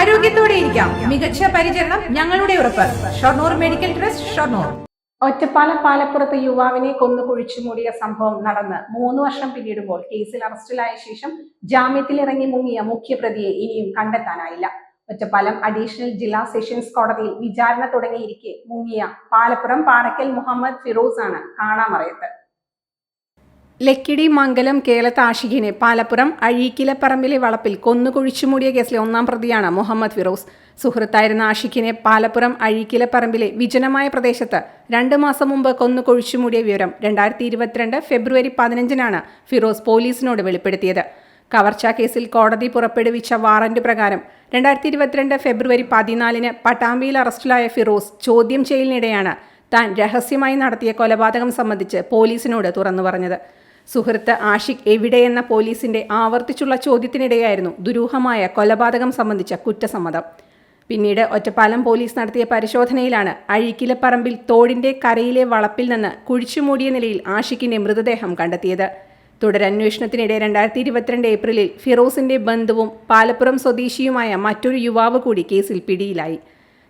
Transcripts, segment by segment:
ആരോഗ്യത്തോടെ ഇരിക്കാം. മികച്ച പരിചരണം ഞങ്ങളുടെ ഉറപ്പ്. Shoranur medical trust, Shoranur. ഒറ്റപ്പാലം പാലപ്പുറത്ത് യുവാവിനെ കൊന്നു കുഴിച്ചുമൂടിയ സംഭവം നടന്ന് 3 വർഷം പിന്നിടുമ്പോൾ കേസിൽ അറസ്റ്റിലായ ശേഷം ജാമ്യത്തിലിറങ്ങി മുങ്ങിയ മുഖ്യപ്രതിയെ ഇനിയും കണ്ടെത്താനായില്ല. ഒറ്റപ്പാലം അഡീഷണൽ ജില്ലാ സെഷൻസ് കോടതിയിൽ വിചാരണ തുടങ്ങിയിരിക്കെ മുങ്ങിയ പാലപ്പുറം പാറക്കൽ മുഹമ്മദ് ഫിറോസ് ആണ് കാണാമറയത്ത്. ലക്കിടി മംഗലം കേളത്ത് ആഷിഖിനെ പാലപ്പുറം അഴീക്കിലപ്പറമ്പിലെ വളപ്പിൽ കൊന്നുകുഴിച്ചുമൂടിയ കേസിലെ 1-ാം പ്രതിയാണ് മുഹമ്മദ് ഫിറോസ്. സുഹൃത്തായിരുന്ന ആഷിഖിനെ പാലപ്പുറം അഴീക്കിലപ്പറമ്പിലെ വിജനമായ പ്രദേശത്ത് 2 മാസം മുമ്പ് കൊന്നുകുഴിച്ചുമൂടിയ വിവരം 2022 ഫെബ്രുവരി 15-നാണ് ഫിറോസ് പോലീസിനോട് വെളിപ്പെടുത്തിയത്. കവർച്ചാ കേസിൽ കോടതി പുറപ്പെടുവിച്ച വാറന്റ് പ്രകാരം 2022 ഫെബ്രുവരി 14-ന് പട്ടാമ്പിയിൽ അറസ്റ്റിലായ ഫിറോസ് ചോദ്യം ചെയ്യലിനിടെയാണ് താൻ രഹസ്യമായി നടത്തിയ കൊലപാതകം സംബന്ധിച്ച് പോലീസിനോട് തുറന്നു പറഞ്ഞത്. സുഹൃത്ത് ആഷിഖ് എവിടെയെന്ന പോലീസിന്റെ ആവർത്തിച്ചുള്ള ചോദ്യത്തിനിടെയായിരുന്നു ദുരൂഹമായ കൊലപാതകം സംബന്ധിച്ച കുറ്റസമ്മതം. പിന്നീട് ഒറ്റപ്പാലം പോലീസ് നടത്തിയ പരിശോധനയിലാണ് അഴീക്കിലപ്പറമ്പിൽ തോടിന്റെ കരയിലെ വളപ്പിൽ നിന്ന് കുഴിച്ചുമൂടിയ നിലയിൽ ആഷിഖിന്റെ മൃതദേഹം കണ്ടെത്തിയത്. തുടരന്വേഷണത്തിനിടെ 2022 ഏപ്രിലിൽ ഫിറോസിന്റെ ബന്ധുവും പാലപ്പുറം സ്വദേശിയുമായ മറ്റൊരു യുവാവ് കൂടി കേസിൽ പിടിയിലായി.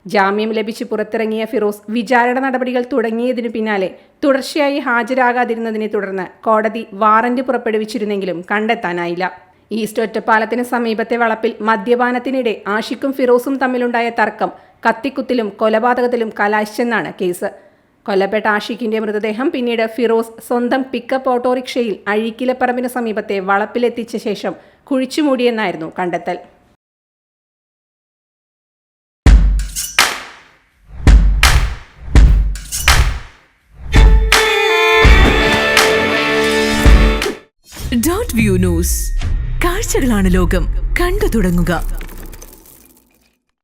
ജാമ്യം ലഭിച്ച് പുറത്തിറങ്ങിയ ഫിറോസ് വിചാരണ നടപടികൾ തുടങ്ങിയതിനു പിന്നാലെ തുടർച്ചയായി ഹാജരാകാതിരുന്നതിനെ തുടർന്ന് കോടതി വാറന്റ് പുറപ്പെടുവിച്ചിരുന്നെങ്കിലും കണ്ടെത്താനായില്ല. ഈസ്റ്റ് ഒറ്റപ്പാലത്തിന് സമീപത്തെ വളപ്പിൽ മദ്യപാനത്തിനിടെ ആഷിഖും ഫിറോസും തമ്മിലുണ്ടായ തർക്കം കത്തിക്കുത്തിലും കൊലപാതകത്തിലും കലാശിച്ചെന്നാണ് കേസ്. കൊല്ലപ്പെട്ട ആഷിഖിന്റെ മൃതദേഹം പിന്നീട് ഫിറോസ് സ്വന്തം പിക്കപ്പ് ഓട്ടോറിക്ഷയിൽ അഴീക്കിലപ്പറമ്പിന് സമീപത്തെ വളപ്പിലെത്തിച്ച ശേഷം കുഴിച്ചുമൂടിയെന്നായിരുന്നു കണ്ടെത്തൽ. Dot view news. കാഴ്ചകളാണ് ലോകം. കണ്ടു തുടങ്ങുക.